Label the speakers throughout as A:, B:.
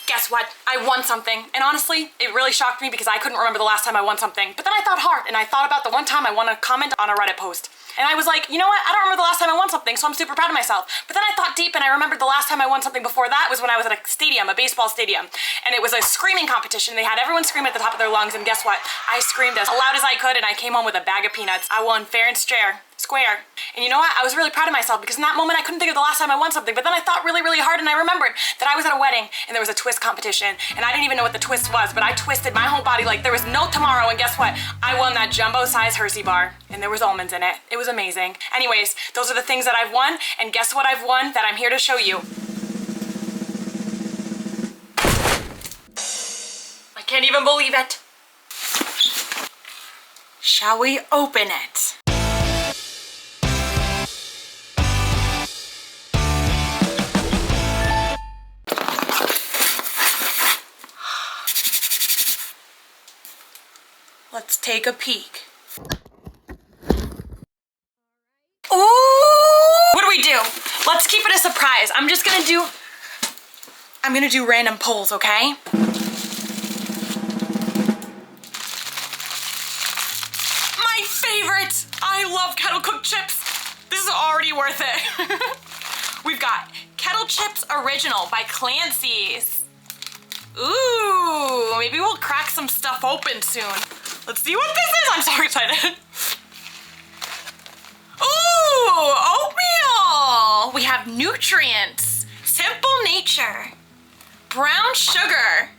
A: Guess what? I won something. And honestly, it really shocked me because I couldn't remember the last time I won something. But then I thought hard and I thought about the one time I won a comment on a Reddit post. And I was like, you know what? I don't remember the last time I won something, so I'm super proud of myself. But then I thought deep and I remembered the last time I won something before that was when I was at a stadium, a baseball stadium. And it was a screaming competition. They had everyone scream at the top of their lungs, and guess what? I screamed as loud as I could and I came home with a bag of peanuts. I won fair and square. And you know what? I was really proud of myself because in that moment I couldn't think of the last time I won something, but then I thought really, really hard and I remembered that I was at a wedding and there was a twist competition and I didn't even know what the twist was, but I twisted my whole body like there was no tomorrow, and guess what? I won that jumbo size Hershey bar and there was almonds in it. It was amazing. Anyways, those are the things that I've won, and guess what I've won that I'm here to show you. I can't even believe it. Shall we open it? Let's take a peek. Ooh! What do we do? Let's keep it a surprise. I'm gonna do random pulls, okay? My favorite! I love kettle cooked chips. This is already worth it. We've got Kettle Chips Original by Clancy's. Ooh, maybe we'll crack some stuff open soon. Let's see what this is. I'm so excited. Ooh, oatmeal. We have nutrients, simple nature, brown sugar.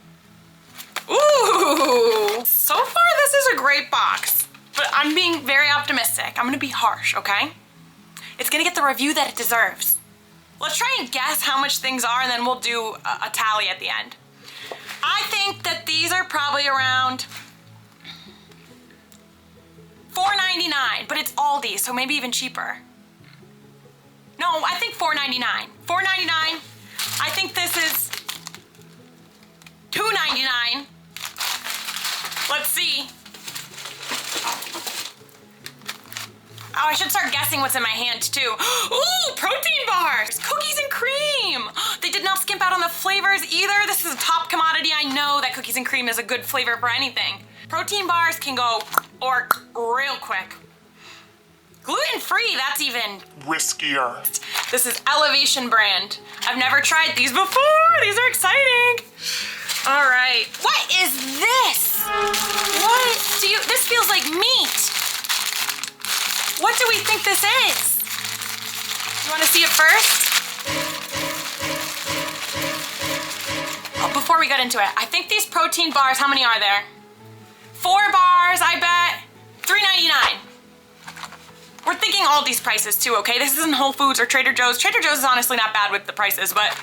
A: Ooh, so far this is a great box, but I'm being very optimistic. I'm gonna be harsh, okay? It's gonna get the review that it deserves. Let's try and guess how much things are, and then we'll do a tally at the end. I think that these are probably around $4.99, but it's ALDI, so maybe even cheaper. No, I think $4.99. $4.99. I think this is $2.99. Let's see. Oh, I should start guessing what's in my hand too. Ooh, protein bars, cookies and cream. They did not skimp out on the flavors either. This is a top commodity. I know that cookies and cream is a good flavor for anything. Protein bars can go real quick. Gluten-free, that's even
B: riskier.
A: This is Elevation brand. I've never tried these before. These are exciting. All right, what is this? This feels like meat. What do we think this is? You wanna see it first? Oh, before we get into it, I think these protein bars, how many are there? 4 bars, I bet. $3.99. We're thinking all these prices too, okay? This isn't Whole Foods or Trader Joe's. Trader Joe's is honestly not bad with the prices, but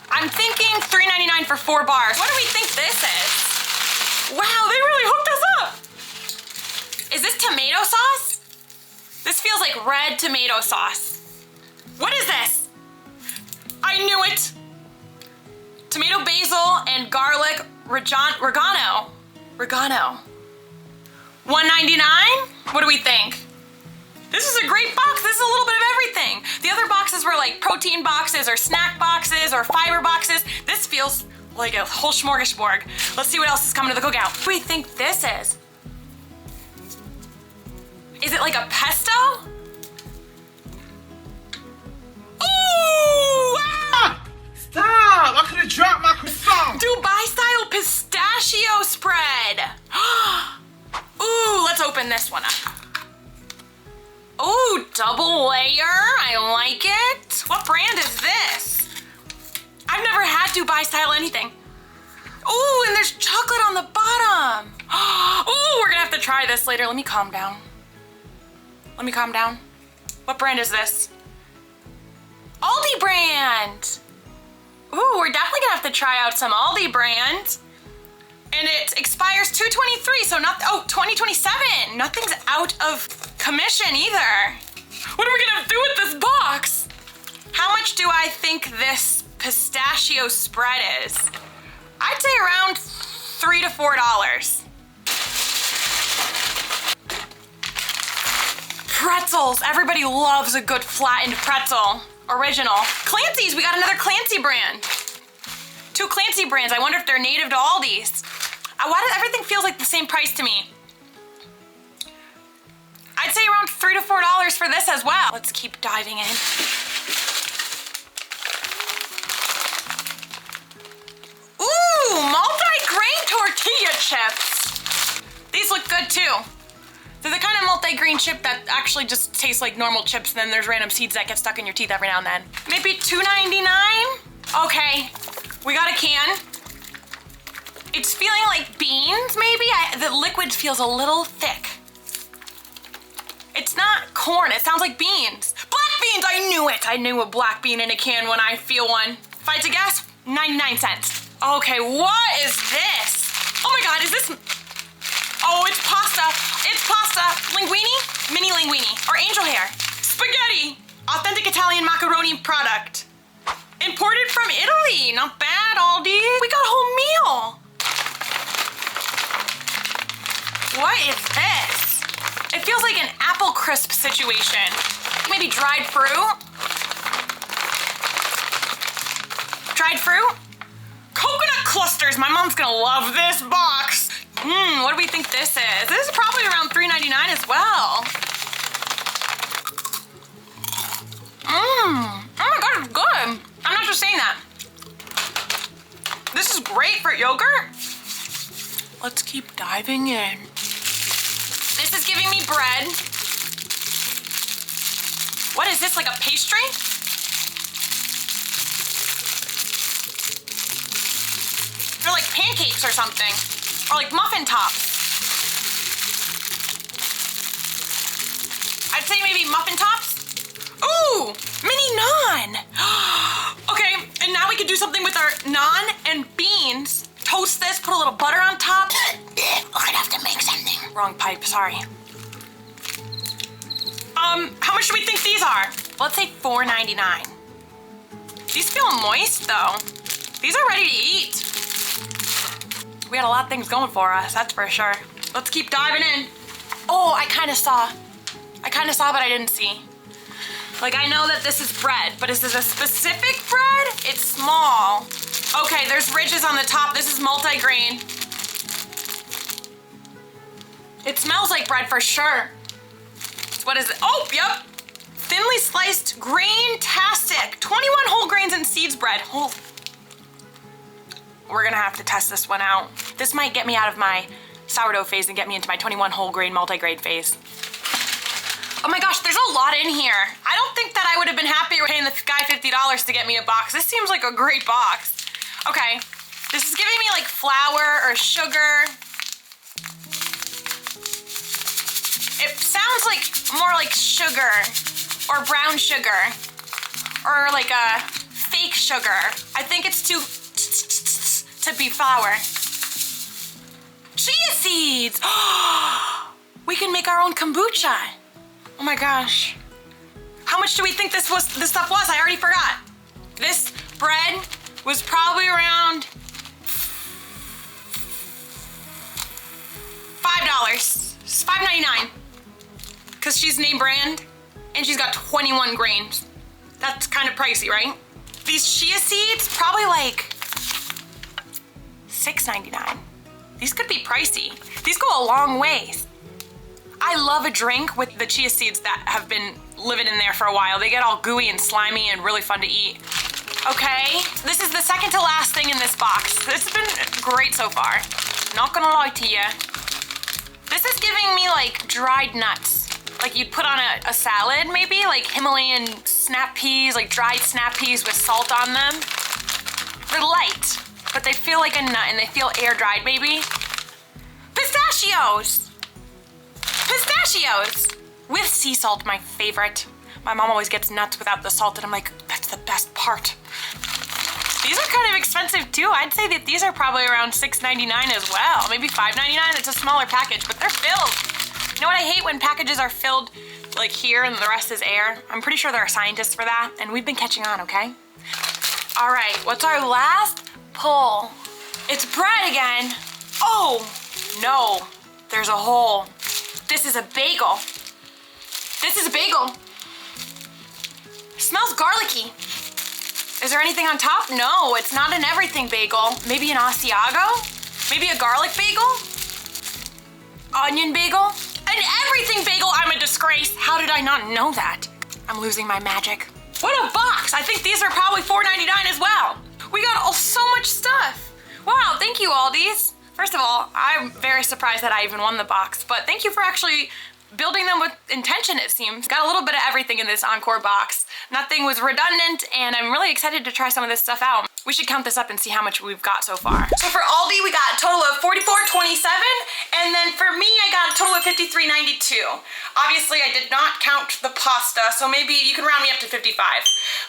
A: I'm thinking $3.99 for 4 bars. What do we think this is? Wow, they really hooked us up. Is this tomato sauce? This feels like red tomato sauce. What is this? I knew it. Tomato basil and garlic regano. $1.99? What do we think? This is a great box. This is a little bit of everything. The other boxes were like protein boxes or snack boxes or fiber boxes. This feels like a whole smorgasbord. Let's see what else is coming to the cookout. What do we think this is? Is it like a pesto? Ooh! Ah!
B: Stop! I could have dropped my croissant.
A: Dubai style pistachio spread. Ooh, let's open this one up. Ooh, double layer. I like it. What brand is this? I've never had Dubai style anything. Ooh, and there's chocolate on the bottom. Ooh, we're gonna have to try this later. Let me calm down. What brand is this? ALDI brand. Ooh, we're definitely gonna have to try out some ALDI brand. And it expires 2/23, so 2027. Nothing's out of commission either. What are we gonna do with this box? How much do I think this pistachio spread is? I'd say around $3 to $4. Pretzels. Everybody loves a good flattened pretzel. Original. Clancy's. We got another Clancy brand. Two Clancy brands. I wonder if they're native to Aldi's. Why does everything feels like the same price to me? I'd say around $3 to $4 for this as well. Let's keep diving in. Ooh, multi-grain tortilla chips. These look good too. They're the kind of multi-grain chip that actually just tastes like normal chips, and then there's random seeds that get stuck in your teeth every now and then. Maybe $2.99? Okay, we got a can. It's feeling like beans, maybe? The liquid feels a little thick. It's not corn, it sounds like beans. Black beans, I knew it! I knew a black bean in a can when I feel one. If I had to guess, 99 cents. Okay, what is this? Oh my God, is this? Oh, it's pasta. It's pasta. Linguine? Mini linguine. Or angel hair. Spaghetti. Authentic Italian macaroni product. Imported from Italy. Not bad, Aldi. We got a whole meal. What is this? It feels like an apple crisp situation. Maybe dried fruit? Dried fruit? Coconut clusters. My mom's gonna love this box. What do we think this is? This is probably around $3.99 as well. Oh my God, it's good. I'm not just saying that. This is great for yogurt. Let's keep diving in. This is giving me bread. What is this, like a pastry? They're like pancakes or something. Or like muffin tops. I'd say maybe muffin tops. Ooh, mini naan. Okay, and now we could do something with our naan and beans. Toast this, put a little butter on top. We're gonna have to make something. Wrong pipe, sorry. How much do we think these are? Let's say $4.99. These feel moist though. These are ready to eat. We had a lot of things going for us, that's for sure. Let's keep diving in. Oh, I kind of saw, but I didn't see. Like, I know that this is bread, but is this a specific bread? It's small. Okay, there's ridges on the top. This is multi-grain. It smells like bread for sure. So what is it? Oh, yep. Thinly sliced grain-tastic. 21 whole grains and seeds bread. Oh. We're gonna have to test this one out. This might get me out of my sourdough phase and get me into my 21 whole grain multi-grain phase. Oh my gosh, there's a lot in here. I don't think that I would have been happier paying the guy $50 to get me a box. This seems like a great box. Okay, this is giving me like flour or sugar. It sounds like more like sugar or brown sugar or like a fake sugar. I think it's too to be flour. Chia seeds! We can make our own kombucha. Oh my gosh. How much do we think this stuff was? I already forgot. This bread was probably around $5. It's $5.99. Because she's name brand and she's got 21 grains. That's kind of pricey, right? These chia seeds, probably like $6.99. These could be pricey. These go a long ways. I love a drink with the chia seeds that have been living in there for a while. They get all gooey and slimy and really fun to eat. Okay, this is the second to last thing in this box. This has been great so far. Not gonna lie to you. This is giving me like dried nuts. Like you'd put on a salad maybe, like Himalayan snap peas, like dried snap peas with salt on them. They're light, but they feel like a nut and they feel air dried maybe. Pistachios! Pistachios! With sea salt, my favorite. My mom always gets nuts without the salt and I'm like, that's the best part. These are kind of expensive too. I'd say that these are probably around $6.99 as well. Maybe $5.99, it's a smaller package, but they're filled. You know what I hate? When packages are filled like here and the rest is air. I'm pretty sure there are scientists for that and we've been catching on, okay? All right, what's our last pull? It's bread again. Oh, no, there's a hole. This is a bagel. This is a bagel. It smells garlicky. Is there anything on top? No, it's not an everything bagel. Maybe an Asiago? Maybe a garlic bagel? Onion bagel? An everything bagel? I'm a disgrace. How did I not know that? I'm losing my magic. What a box! I think these are probably $4.99 as well. We got so much stuff. Wow, thank you, Aldi's. First of all, I'm very surprised that I even won the box, but thank you for actually building them with intention, it seems. Got a little bit of everything in this Encore box. Nothing was redundant, and I'm really excited to try some of this stuff out. We should count this up and see how much we've got so far. So for Aldi, we got a total of $44.27, and then for me, I got a total of $53.92. Obviously, I did not count the pasta, so maybe you can round me up to $55.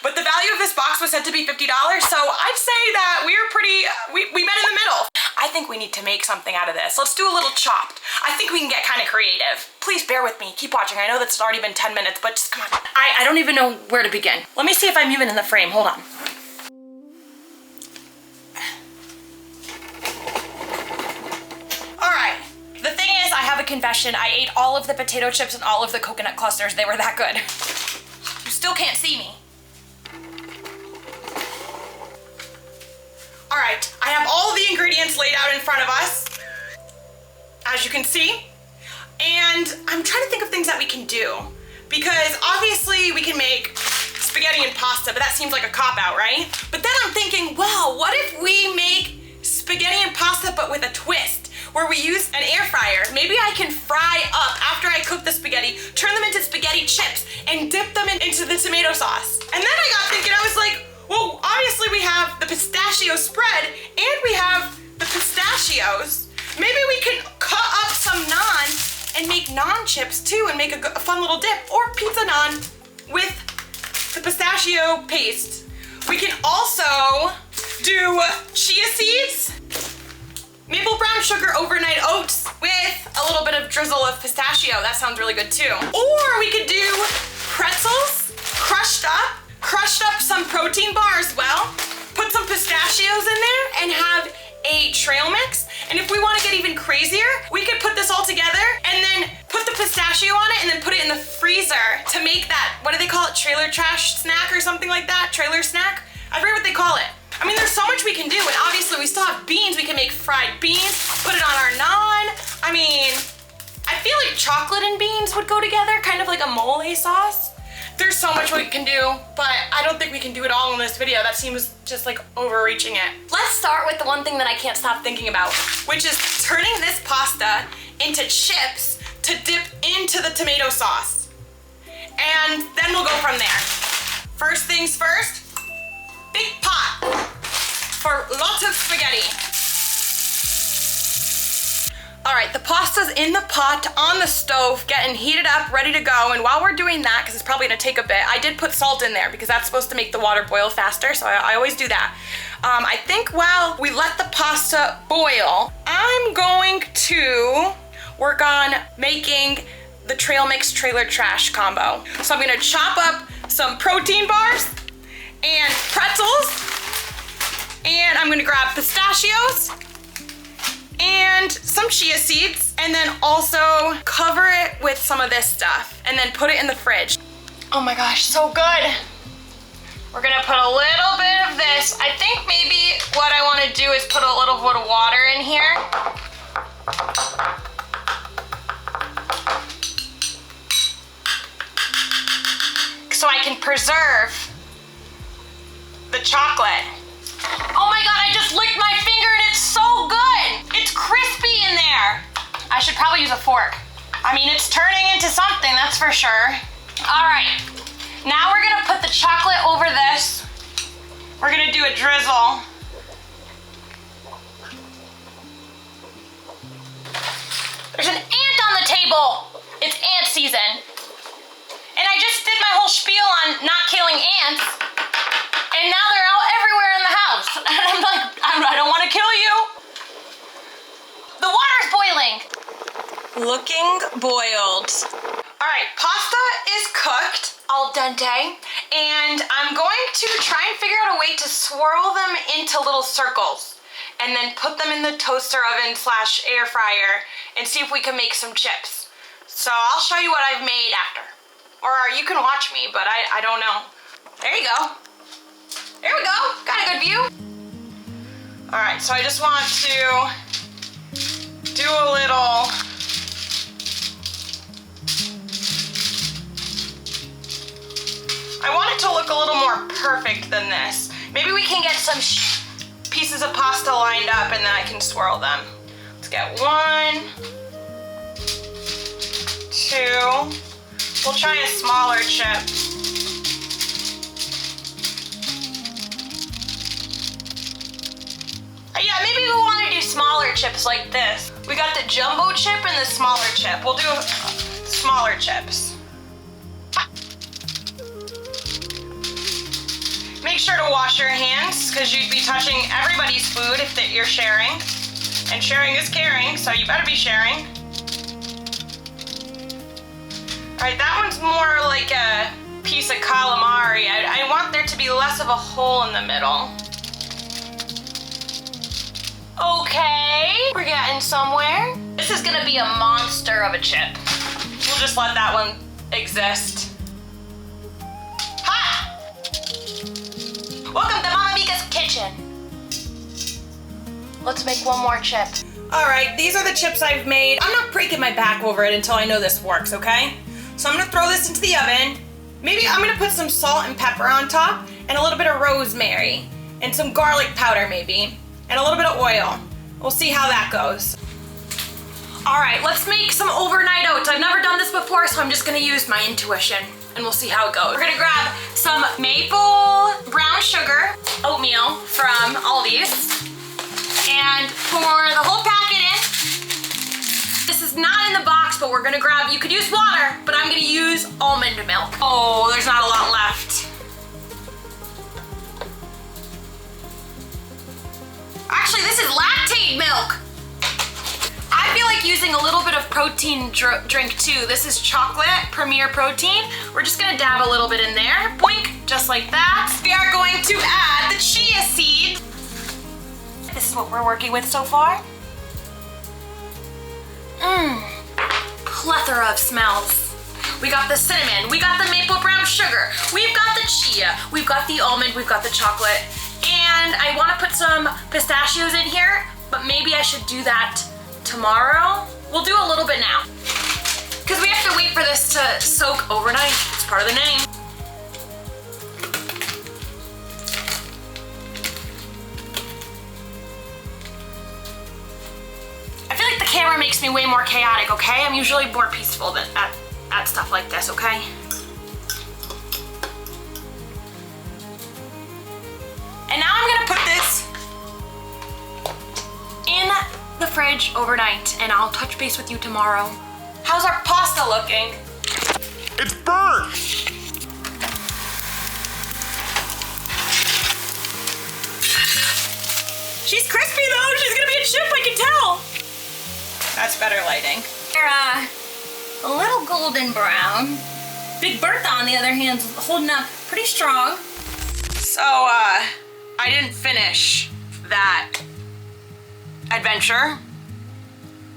A: But the value of this box was said to be $50, so I'd say that we were pretty, we met in the middle. I think we need to make something out of this. Let's do a little chopped. I think we can get kind of creative. Please bear with me, keep watching. I know that's already been 10 minutes, but just come on. I don't even know where to begin. Let me see if I'm even in the frame, hold on. All right, the thing is, I have a confession. I ate all of the potato chips and all of the coconut clusters. They were that good. You still can't see me. All right, I have all the ingredients laid out in front of us, as you can see. And I'm trying to think of things that we can do, because obviously we can make spaghetti and pasta, but that seems like a cop-out, right? But then I'm thinking, well, what if we make spaghetti and pasta but with a twist, where we use an air fryer? Maybe I can fry up, after I cook the spaghetti, turn them into spaghetti chips and dip them into the tomato sauce. And then I got thinking, I was like, well, obviously we have the pistachio spread and we have the pistachios. Maybe we can cut up some naan and make naan chips too and make a fun little dip, or pizza naan with the pistachio paste. We can also do chia seeds, maple brown sugar overnight oats with a little bit of drizzle of pistachio. That sounds really good too. Or we could do pretzels, crushed up some protein bar as well, put some pistachios in there and have a trail mix. And if we want to get even crazier, we could put this all together and then put the pistachio on it and then put it in the freezer to make that, what do they call it, trailer trash snack or something like that? Trailer snack? I forget what they call it. I mean, there's so much we can do, and obviously we still have beans. We can make fried beans, put it on our naan. I mean, I feel like chocolate and beans would go together, kind of like a mole sauce. There's so much we can do, but I don't think we can do it all in this video. That seems just like overreaching it. Let's start with the one thing that I can't stop thinking about, which is turning this pasta into chips to dip into the tomato sauce. And then we'll go from there. First things first, big pot for lots of spaghetti. All right, the pasta's in the pot on the stove, getting heated up, ready to go. And while we're doing that, because it's probably gonna take a bit, I did put salt in there because that's supposed to make the water boil faster, so I always do that. I think while we let the pasta boil, I'm going to work on making the trail mix trailer trash combo. So I'm gonna chop up some protein bars and pretzels, and I'm gonna grab pistachios, and some chia seeds, and then also cover it with some of this stuff and then put it in the fridge. Oh my gosh, so good. We're gonna put a little bit of this. I think maybe what I wanna do is put a little bit of water in here. So I can preserve the chocolate. Oh my God, I just licked my finger and it's so good. It's crispy in there. I should probably use a fork. I mean, it's turning into something, that's for sure. All right, now we're gonna put the chocolate over this. We're gonna do a drizzle. There's an ant on the table. It's ant season. And I just did my whole spiel on not killing ants. And now they're out everywhere in the house. And I'm like, I don't want to kill you. The water's boiling. Looking boiled. All right, pasta is cooked al dente. And I'm going to try and figure out a way to swirl them into little circles and then put them in the toaster oven / air fryer and see if we can make some chips. So I'll show you what I've made after. Or you can watch me, but I don't know. There you go. There we go, got a good view. All right, so I just want to do a little I want it to look a little more perfect than this. Maybe we can get some pieces of pasta lined up and then I can swirl them. Let's get 1, 2. We'll try a smaller chip. Yeah, maybe we want to do smaller chips like this. We got the jumbo chip and the smaller chip. We'll do smaller chips. Make sure to wash your hands because you'd be touching everybody's food if you're sharing. And sharing is caring, so you better be sharing. All right, that one's more like a piece of calamari. I want there to be less of a hole in the middle. Okay, we're getting somewhere. This is gonna be a monster of a chip. We'll just let that one exist. Ha! Welcome to Mama Mika's kitchen. Let's make one more chip. All right, these are the chips I've made. I'm not breaking my back over it until I know this works, okay? So I'm gonna throw this into the oven. Maybe I'm gonna put some salt and pepper on top and a little bit of rosemary and some garlic powder maybe and a little bit of oil. We'll see how that goes. All right, let's make some overnight oats. I've never done this before, so I'm just gonna use my intuition and we'll see how it goes. We're gonna grab some maple brown sugar oatmeal from ALDI's and pour the whole packet in. This is not in the box, but we're gonna grab, you could use water, but I'm gonna use almond milk. Oh, there's not a lot left. Actually, this is lactate milk. I feel like using a little bit of protein drink too. This is chocolate Premier Protein. We're just gonna dab a little bit in there. Boink, just like that. We are going to add the chia seed. This is what we're working with so far. Plethora of smells. We got the cinnamon, we got the maple brown sugar, we've got the chia, we've got the almond, we've got the chocolate, and I want to put some pistachios in here, but maybe I should do that tomorrow. We'll do a little bit now, because we have to wait for this to soak overnight. It's part of the name. I feel like the camera makes me way more chaotic, okay? I'm usually more peaceful than at stuff like this, okay? And now I'm gonna put this in the fridge overnight and I'll touch base with you tomorrow. How's our pasta looking?
B: It's burnt!
A: She's crispy though, she's gonna be a chip, I can tell. That's better lighting. They're a little golden brown. Big Bertha on the other hand is holding up pretty strong. So I didn't finish that adventure.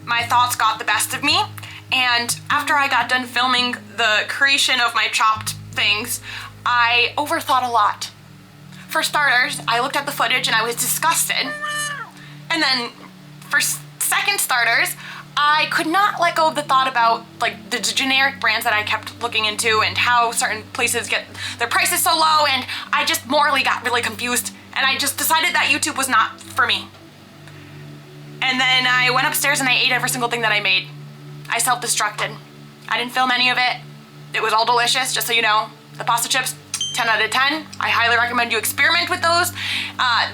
A: My thoughts got the best of me, and after I got done filming the creation of my chopped things, I overthought a lot. For starters, I looked at the footage and I was disgusted. And then for second starters, I could not let go of the thought about like the generic brands that I kept looking into and how certain places get their prices so low, and I just morally got really confused and I just decided that YouTube was not for me. And then I went upstairs and I ate every single thing that I made. I self-destructed. I didn't film any of it. It was all delicious, just so you know. The pasta chips, 10 out of 10. I highly recommend you experiment with those.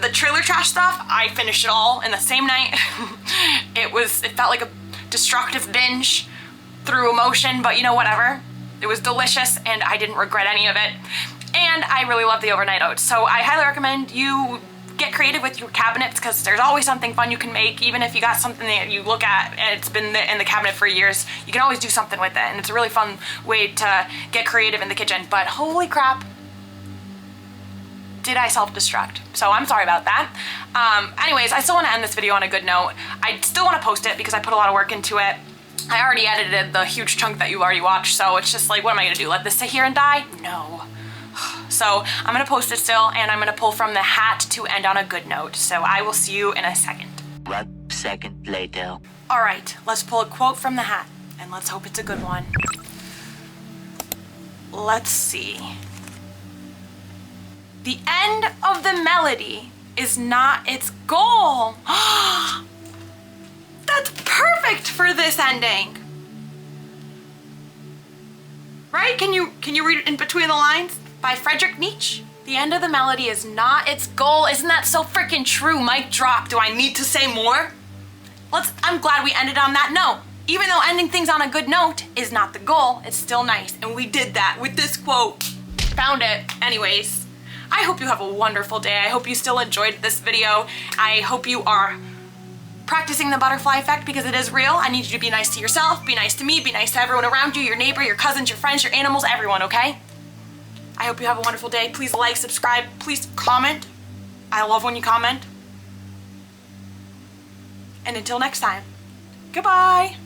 A: The trailer trash stuff, I finished it all in the same night. It felt like a destructive binge through emotion, but you know, whatever. It was delicious and I didn't regret any of it. And I really love the overnight oats. So I highly recommend you get creative with your cabinets, because there's always something fun you can make. Even if you got something that you look at and it's been in the cabinet for years, you can always do something with it, and it's a really fun way to get creative in the kitchen. But holy crap, did I self-destruct. So I'm sorry about that. Anyways, I still want to end this video on a good note. I still want to post it because I put a lot of work into it. I already edited the huge chunk that you already watched, so it's just like, what am I gonna do? Let this sit here and die? No. So I'm gonna post it still, and I'm gonna pull from the hat to end on a good note. So I will see you in a second.
C: 1 second later.
A: All right, let's pull a quote from the hat, and let's hope it's a good one. Let's see. The end of the melody is not its goal. That's perfect for this ending. Right? Can you read it in between the lines? By Friedrich Nietzsche. The end of the melody is not its goal. Isn't that so freaking true? Mic drop. Do I need to say more? I'm glad we ended on that note. Even though ending things on a good note is not the goal, it's still nice. And we did that with this quote. Found it. Anyways, I hope you have a wonderful day. I hope you still enjoyed this video. I hope you are practicing the butterfly effect because it is real. I need you to be nice to yourself, be nice to me, be nice to everyone around you, your neighbor, your cousins, your friends, your animals, everyone, okay? I hope you have a wonderful day. Please like, subscribe, please comment. I love when you comment. And until next time, goodbye.